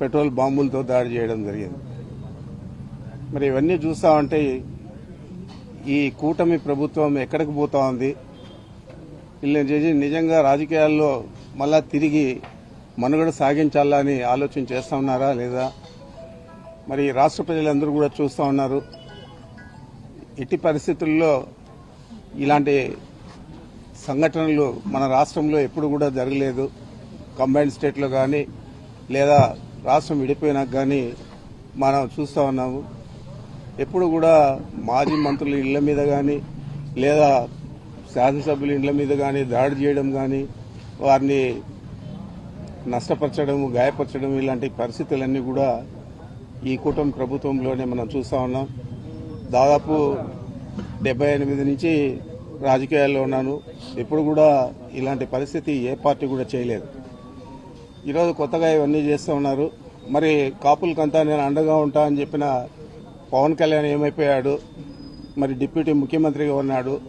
Petrol బాంబులతో దాడి చేయడం జరిగింది. మరి ఇవన్నీ చూస్తా ఉంటే ఈ కూటమి ప్రభుత్వం ఎక్కడికి పోతా ఉంది? వీళ్ళని చేసి నిజంగా రాజకీయాల్లో మళ్ళా తిరిగి మనుగడ సాగించాలని ఆలోచన చేస్తా ఉన్నారా లేదా? మరి రాష్ట్ర ప్రజలందరూ కూడా చూస్తూ ఉన్నారు. ఎట్టి పరిస్థితుల్లో ఇలాంటి సంఘటనలు మన రాష్ట్రంలో ఎప్పుడు కూడా జరగలేదు. కంబైన్డ్ స్టేట్లో కానీ లేదా రాష్ట్రం విడిపోయినాక కానీ మనం చూస్తూ ఉన్నాము. ఎప్పుడు కూడా మాజీ మంత్రుల ఇళ్ల మీద కానీ లేదా శాసనసభ్యుల ఇళ్ల మీద కానీ దాడి చేయడం కానీ వారిని నష్టపరచడం, గాయపరచడం ఇలాంటి పరిస్థితులన్నీ కూడా ఈ కూటమి ప్రభుత్వంలోనే మనం చూస్తూ ఉన్నాం. దాదాపు 78 నుంచి రాజకీయాల్లో ఉన్నాను. ఎప్పుడు కూడా ఇలాంటి పరిస్థితి ఏ పార్టీ కూడా చేయలేదు. ఈరోజు కొత్తగా ఇవన్నీ చేస్తూ ఉన్నారు. మరి కాపులకంతా నేను అండగా ఉంటా అని చెప్పిన పవన్ కళ్యాణ్ ఏమైపోయాడు? మరి డిప్యూటీ ముఖ్యమంత్రిగా ఉన్నాడు.